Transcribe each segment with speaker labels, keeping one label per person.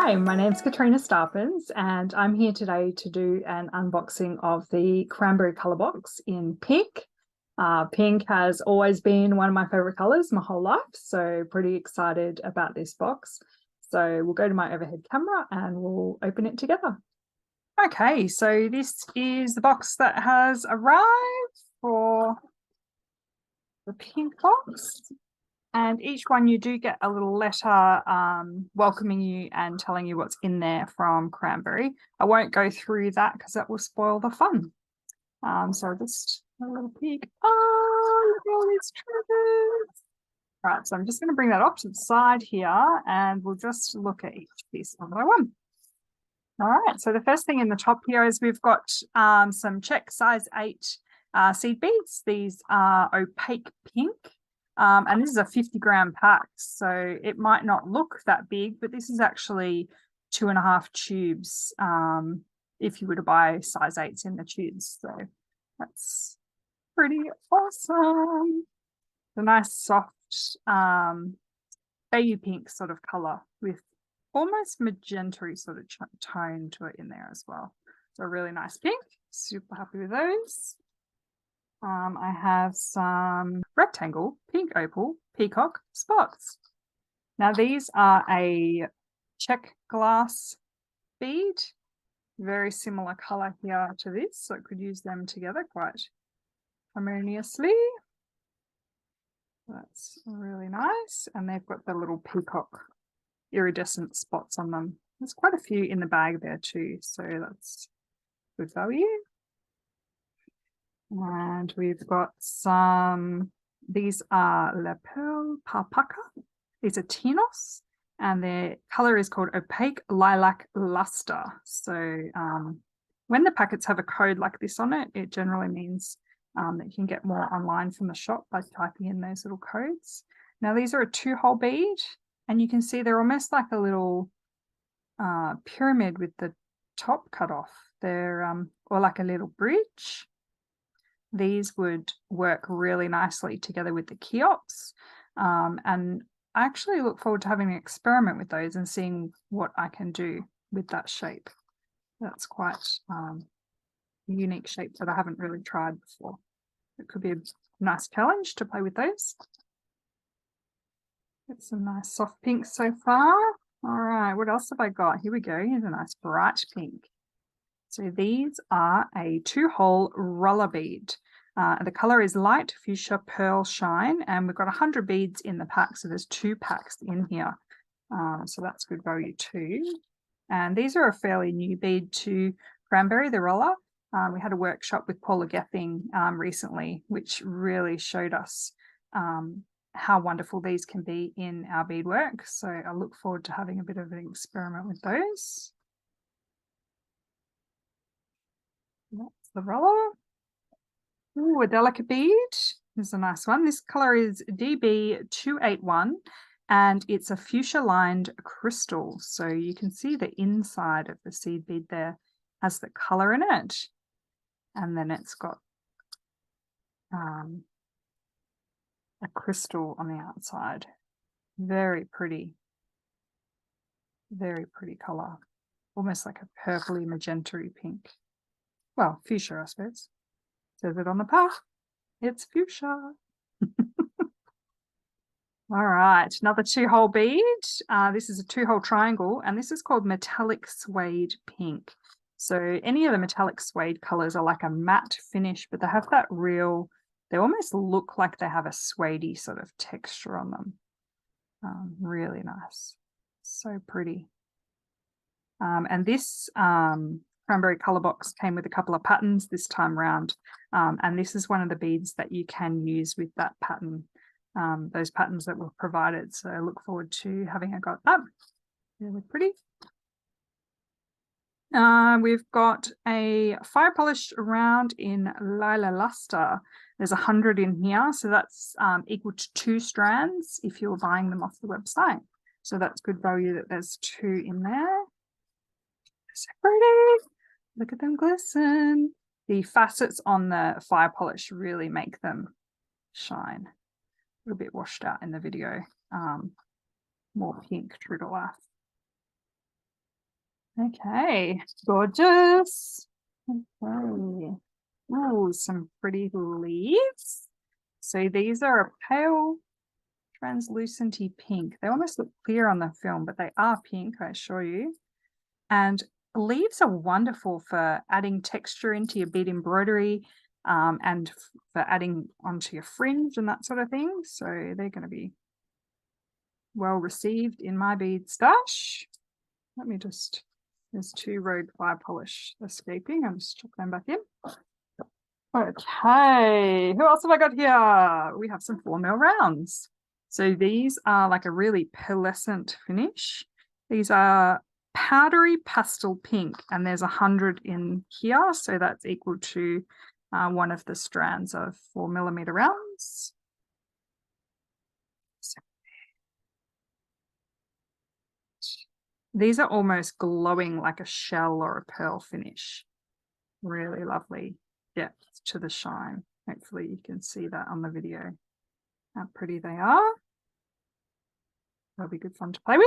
Speaker 1: Hi, my name's Catriona Starpins and I'm here today to do an unboxing of the Cranberry Colour Box in pink. Pink has always been one of my favourite colours my whole life, so pretty excited about this box. So we'll go to my overhead camera and we'll open it together. Okay, so this is the box that has arrived for the pink box. And each one you do get a little letter welcoming you and telling you what's in there from Cranberry. I won't go through that because that will spoil the fun. So just a little peek. Oh, look at all these treasures. Right, so I'm just going to bring that off to the side here and we'll just look at each piece one by one. All right, so the first thing in the top here is we've got some check size 8 seed beads. These are opaque pink. And this is a 50-gram pack, so it might not look that big, but this is actually 2.5 tubes if you were to buy size 8s in the tubes. So that's pretty awesome. The nice soft baby pink sort of color with almost magenta sort of tone to it in there as well. So a really nice pink. Super happy with those. I have some rectangle, pink opal, peacock spots. Now these are a check glass bead, very similar color here to this, so I could use them together quite harmoniously. That's really nice, and they've got the little peacock iridescent spots on them. There's quite a few in the bag there too, so that's good value. And we've got some, these are La Pearl Parpaca. These are Tinos, and their color is called Opaque Lilac Luster. So when the packets have a code like this on it, it generally means that you can get more online from the shop by typing in those little codes. Now these are a 2-hole bead, and you can see they're almost like a little pyramid with the top cut off. They're or like a little bridge. These would work really nicely together with the Cheops. And I actually look forward to having an experiment with those and seeing what I can do with that shape. That's quite a unique shape that I haven't really tried before. It could be a nice challenge to play with those. Get some nice soft pinks so far. All right, what else have I got? Here we go. Here's a nice bright pink. So these are a 2-hole roller bead. The color is light fuchsia pearl shine, and we've got 100 beads in the pack, so there's 2 packs in here. So that's good value too. And these are a fairly new bead to Cranberry, the roller. We had a workshop with Paula Gething recently, which really showed us how wonderful these can be in our beadwork. So I look forward to having a bit of an experiment with those. That's the roller. Ooh, a delicate bead. This is a nice one. This color is DB281 and it's a fuchsia lined crystal. So you can see the inside of the seed bead there has the color in it. And then it's got a crystal on the outside. Very pretty color. Almost like a purpley magenta-y pink. Well, fuchsia, I suppose. Says it on the pack. It's fuchsia. All right, another 2-hole bead. This is a 2-hole triangle, and this is called Metallic Suede Pink. So any of the metallic suede colors are like a matte finish, but they have that real, they almost look like they have a suede-y sort of texture on them. Really nice. So pretty. And this Cranberry Colour Box came with a couple of patterns this time round, and this is one of the beads that you can use with that pattern, those patterns that were provided. So I look forward to having a go at that. Really pretty. We've got a fire polished round in Lila Luster. There's 100 in here, so that's equal to 2 strands if you're buying them off the website. So that's good value that there's 2 in there. So pretty. Look at them glisten. The facets on the fire polish really make them shine. A little bit washed out in the video. More pink, true to life. Okay, gorgeous. Okay. Oh, some pretty leaves. So these are a pale translucenty pink. They almost look clear on the film, but they are pink, I assure you. And leaves are wonderful for adding texture into your bead embroidery, and for adding onto your fringe and that sort of thing. So they're going to be well received in my bead stash. Let me just, there's 2 Road Fire Polish escaping. I'll just chuck them back in. Okay, who else have I got here? We have some 4 mil rounds. So these are like a really pearlescent finish. These are powdery pastel pink, and there's 100 in here, so that's equal to one of the strands of 4mm rounds. So these are almost glowing like a shell or a pearl finish. Really lovely depth to the shine. Hopefully you can see that on the video, how pretty they are. They'll be good fun to play with.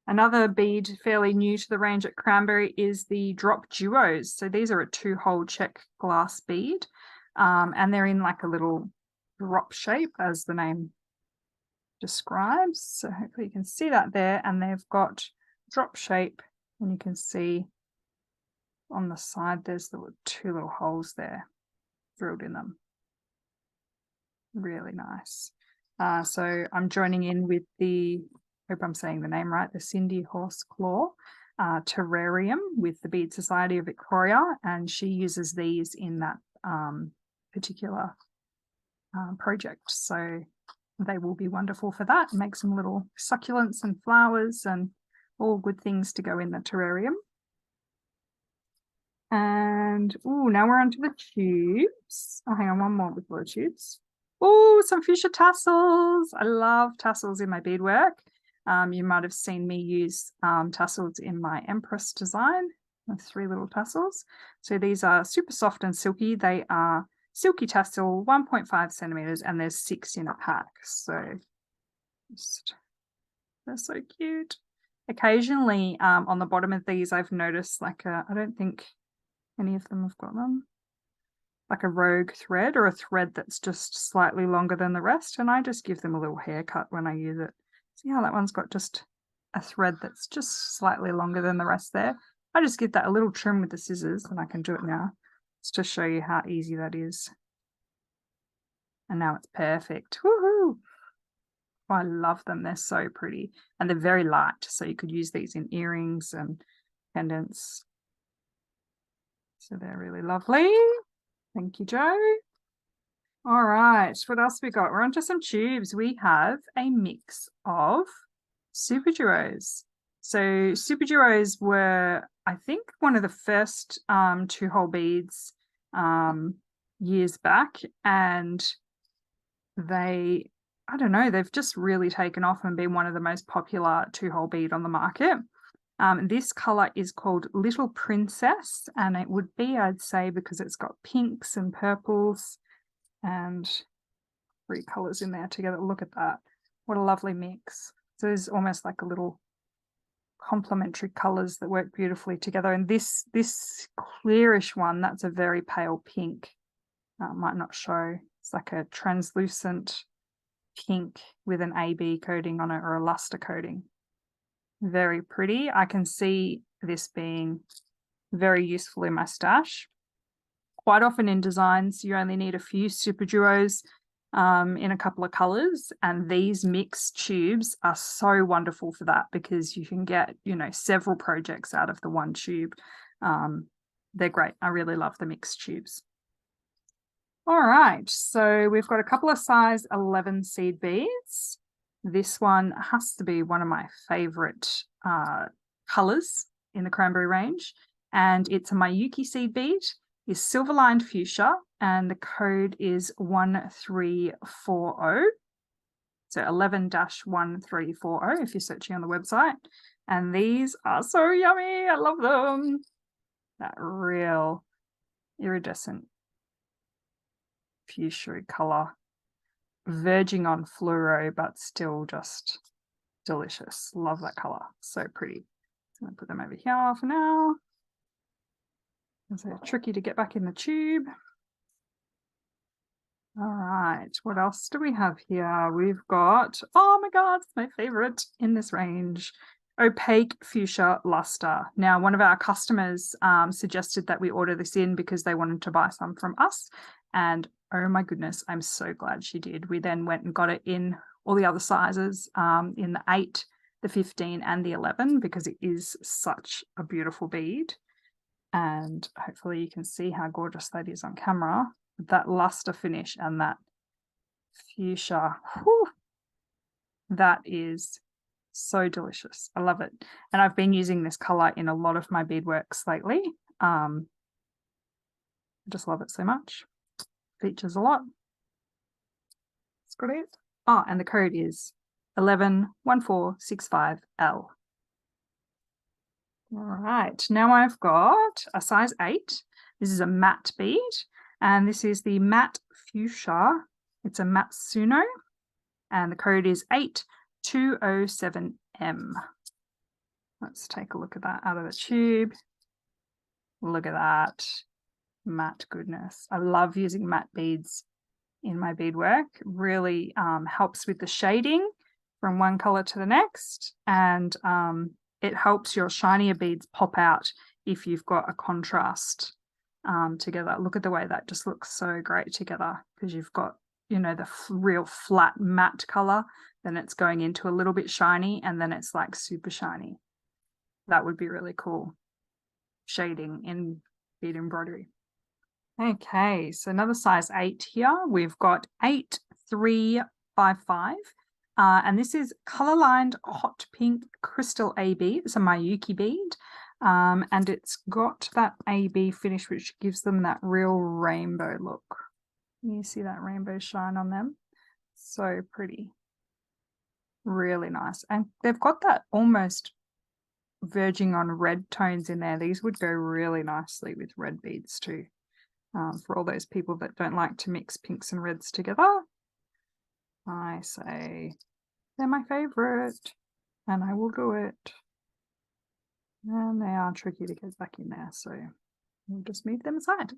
Speaker 1: Another bead fairly new to the range at Cranberry is the drop duos. So these are a 2-hole check glass bead, and they're in like a little drop shape, as the name describes. So hopefully you can see that there, and they've got drop shape, and you can see on the side there's the 2 little holes there drilled in them. Really nice. So I'm joining in with the, hope I'm saying the name right, the Cindy Horse Claw terrarium with the Bead Society of Victoria, and she uses these in that particular project. So they will be wonderful for that. Make some little succulents and flowers and all good things to go in the terrarium. And now we're onto the tubes. Oh, hang on, one more before the tubes. Oh, some fuchsia tassels. I love tassels in my beadwork. You might have seen me use tassels in my Empress design with 3 little tassels. So these are super soft and silky. They are silky tassel, 1.5 centimeters, and there's 6 in a pack. So they're so cute. Occasionally on the bottom of these, I've noticed like I don't think any of them have got them, like a rogue thread or a thread that's just slightly longer than the rest, and I just give them a little haircut when I use it. See how that one's got just a thread that's just slightly longer than the rest there? I just give that a little trim with the scissors, and I can do it now. It's to show you how easy that is. And now it's perfect. Woohoo! Oh, I love them. They're so pretty, and they're very light, so you could use these in earrings and pendants. So they're really lovely. Thank you, Jo. All right, what else we got? We're onto some tubes. We have a mix of super duos. So super duos were, I think, one of the first 2-hole beads years back, and they, I don't know, they've just really taken off and been one of the most popular 2-hole bead on the market. This color is called Little Princess, and it would be, I'd say, because it's got pinks and purples and 3 colors in there together. Look at that. What a lovely mix. So there's almost like a little complementary colors that work beautifully together. And this clearish one, that's a very pale pink. Might not show. It's like a translucent pink with an AB coating on it, or a luster coating. Very pretty. I can see this being very useful in my stash. Quite often in designs, you only need a few super duos in a couple of colors, and these mixed tubes are so wonderful for that, because you can get, you know, several projects out of the one tube. They're great. I really love the mixed tubes. All right, so we've got a couple of size 11 seed beads. This one has to be one of my favorite colors in the Cranberry range, and it's a Miyuki seed bead. Is silver lined fuchsia, and the code is 1340. So 11-1340 if you're searching on the website. And these are so yummy. I love them. That real iridescent fuchsia color, verging on fluoro, but still just delicious. Love that color. So pretty. I'm going to put them over here for now. It's tricky to get back in the tube. All right, what else do we have here? We've got, oh my God, it's my favorite in this range, opaque fuchsia luster. Now, one of our customers suggested that we order this in because they wanted to buy some from us. And oh my goodness, I'm so glad she did. We then went and got it in all the other sizes, in the 8, the 15 and the 11, because it is such a beautiful bead. And hopefully you can see how gorgeous that is on camera. That luster finish and that fuchsia, whew, that is so delicious. I love it. And I've been using this color in a lot of my beadworks lately. I just love it so much. Features a lot. It's great. Oh, and the code is 111465L. All right, now I've got a size 8. This is a matte bead, and this is the matte fuchsia. It's a Matsuno, and the code is 8207M. Let's take a look at that out of the tube. Look at that matte goodness. I love using matte beads in my beadwork. It really helps with the shading from one color to the next, and it helps your shinier beads pop out if you've got a contrast together. Look at the way that just looks so great together, because you've got, you know, the real flat matte color, then it's going into a little bit shiny, and then it's like super shiny. That would be really cool shading in bead embroidery. Okay, so another size 8 here. We've got 8355. And this is color lined hot pink crystal AB. It's a Miyuki bead. And it's got that AB finish, which gives them that real rainbow look. You see that rainbow shine on them? So pretty. Really nice. And they've got that almost verging on red tones in there. These would go really nicely with red beads too. For all those people that don't like to mix pinks and reds together, I say they're my favorite, and I will do it. And they are tricky to get back in there, so we'll just move them aside.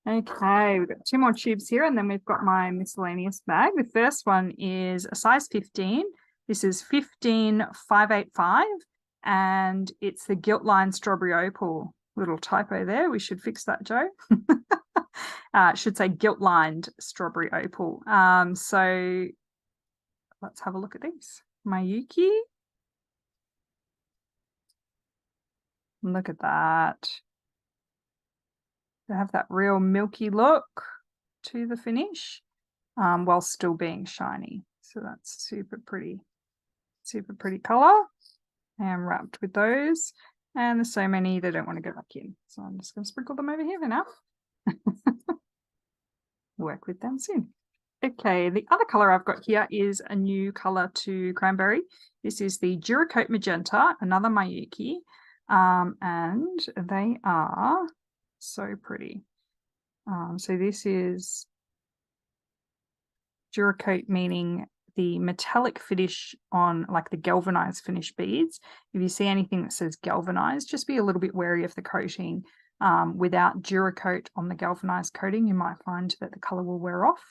Speaker 1: Okay, we've got 2 more tubes here, and then we've got my miscellaneous bag. The first one is a size 15. This is 15585, and it's the Gilt Line Strawberry Opal. Little typo there. We should fix that, Joe. It should say gilt lined strawberry opal. So let's have a look at these. Miyuki. Look at that. They have that real milky look to the finish, while still being shiny. So that's super pretty color. And wrapped with those. And there's so many they don't want to go back in. So I'm just going to sprinkle them over here for now. Work with them soon. Okay, the other color I've got here is a new color to Cranberry. This is the Duracoat Magenta, another Miyuki. And they are so pretty. So this is Duracoat, meaning the metallic finish on like the galvanized finish beads. If you see anything that says galvanized, just be a little bit wary of the coating. Without Duracoat on the galvanized coating, you might find that the color will wear off.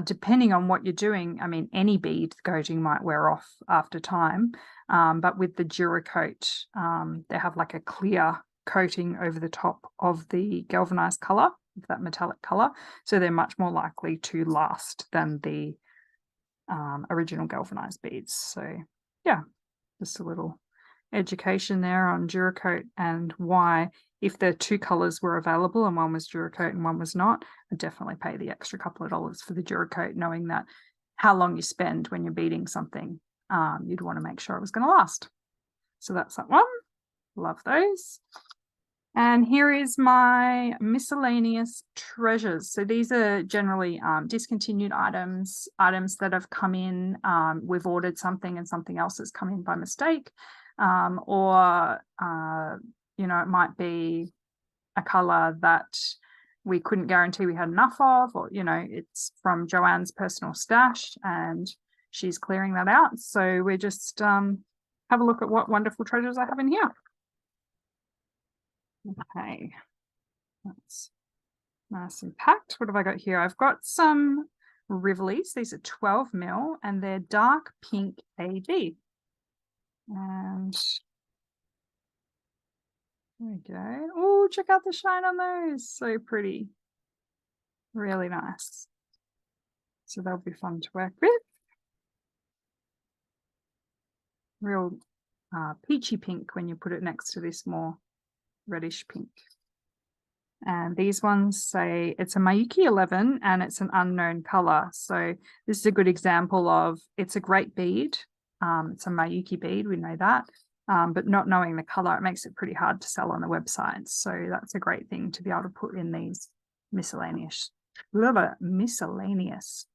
Speaker 1: Depending on what you're doing, I mean, any bead coating might wear off after time. But with the Duracoat, they have like a clear coating over the top of the galvanized color, that metallic color. So they're much more likely to last than the original galvanized beads. So yeah, just a little education there on Duracoat and why, if the 2 colors were available and one was Duracoat and one was not, I'd definitely pay the extra couple of dollars for the Duracoat, knowing that how long you spend when you're beading something, you'd want to make sure it was going to last. So that's that one. Love those. And here is my miscellaneous treasures. So these are generally discontinued items that have come in. We've ordered something and something else has come in by mistake. Or you know, it might be a color that we couldn't guarantee we had enough of, or, you know, it's from Joanne's personal stash and she's clearing that out. So we're just have a look at what wonderful treasures I have in here. Okay, that's nice and packed. What have I got here? I've got some Rivolis. These are 12 mil and they're dark pink AB. And there we go. Oh, check out the shine on those. So pretty. Really nice. So they'll be fun to work with. Real peachy pink when you put it next to this more reddish pink. And these ones say it's a Miyuki 11 and it's an unknown color. So this is a good example of, it's a great bead. It's a Miyuki bead, we know that. But not knowing the color, it makes it pretty hard to sell on the website. So that's a great thing to be able to put in these miscellaneous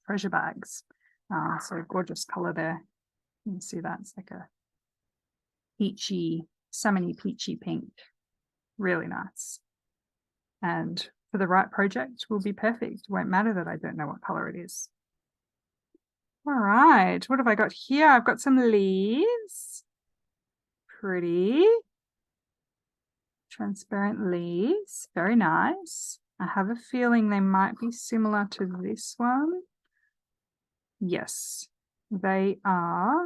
Speaker 1: treasure bags. So gorgeous color there. You can see that it's like a peachy, salmony peachy pink. Really nice. And for the right project will be perfect. It won't matter that I don't know what color it is. All right, what have I got here? I've got some leaves. Pretty. Transparent leaves. Very nice. I have a feeling they might be similar to this one. Yes, they are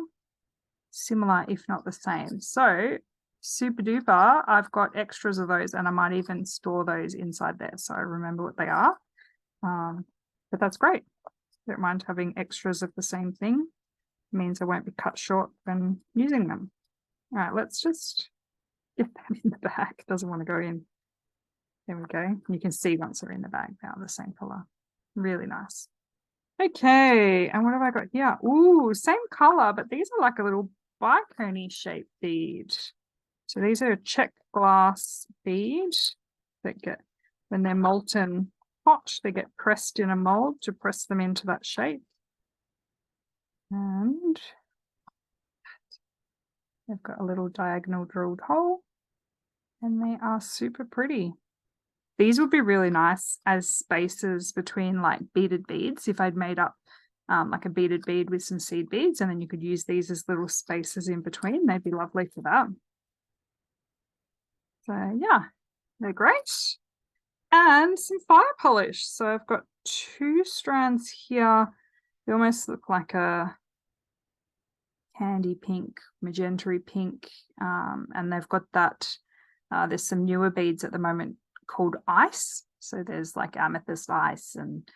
Speaker 1: similar, if not the same. So super duper, I've got extras of those and I might even store those inside there so I remember what they are. But that's great. Don't mind having extras of the same thing. It means I won't be cut short when using them. All right, let's just get that in the bag. Doesn't want to go in. There we go. You can see once they're in the bag now, the same color. Really nice. Okay, and what have I got here? Ooh, same color, but these are like a little bicone shaped bead. So these are a check glass bead that get, when they're molten hot, they get pressed in a mold to press them into that shape. And they've got a little diagonal drilled hole and they are super pretty. These would be really nice as spaces between like beaded beads. If I'd made up like a beaded bead with some seed beads and then you could use these as little spaces in between, they'd be lovely for that. So yeah, they're great. And some fire polish. So I've got 2 strands here. They almost look like a candy pink, magenta pink. And they've got that, there's some newer beads at the moment called ice. So there's like amethyst ice and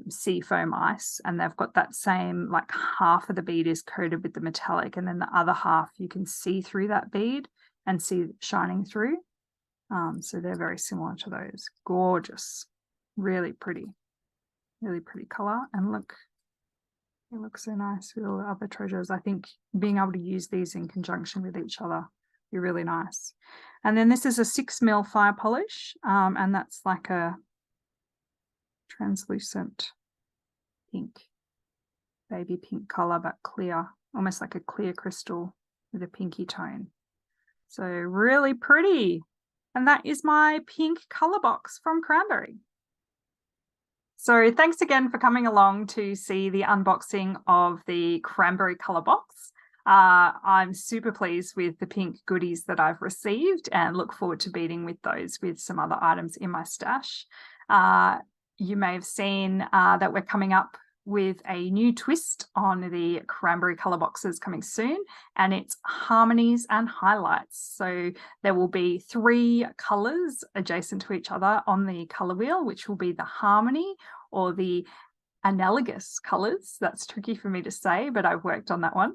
Speaker 1: sea foam ice. And they've got that same, like half of the bead is coated with the metallic and then the other half you can see through that bead and see it shining through. So they're very similar to those. Gorgeous, really pretty color. And look, it looks so nice with all the other treasures. I think being able to use these in conjunction with each other be really nice. And then this is a 6 mil fire polish, and that's like a translucent pink, baby pink color, but clear, almost like a clear crystal with a pinky tone. So really pretty. And that is my pink color box from Cranberry. So thanks again for coming along to see the unboxing of the Cranberry Colour Box. I'm super pleased with the pink goodies that I've received and look forward to beading with those with some other items in my stash. You may have seen that we're coming up with a new twist on the Cranberry Colour Boxes coming soon, and it's harmonies and highlights. So there will be 3 colours adjacent to each other on the colour wheel, which will be the harmony or the analogous colours. That's tricky for me to say, but I've worked on that one.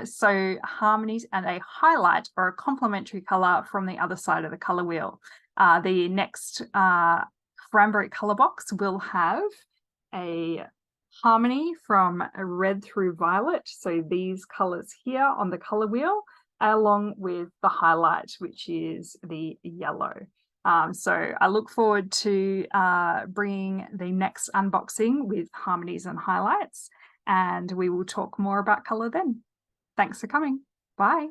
Speaker 1: So harmonies and a highlight or a complementary colour from the other side of the colour wheel. The next Cranberry Colour Box will have a harmony from red through violet, so these colors here on the color wheel, along with the highlight, which is the yellow. So I look forward to bringing the next unboxing with harmonies and highlights, and we will talk more about color then. Thanks for coming. Bye.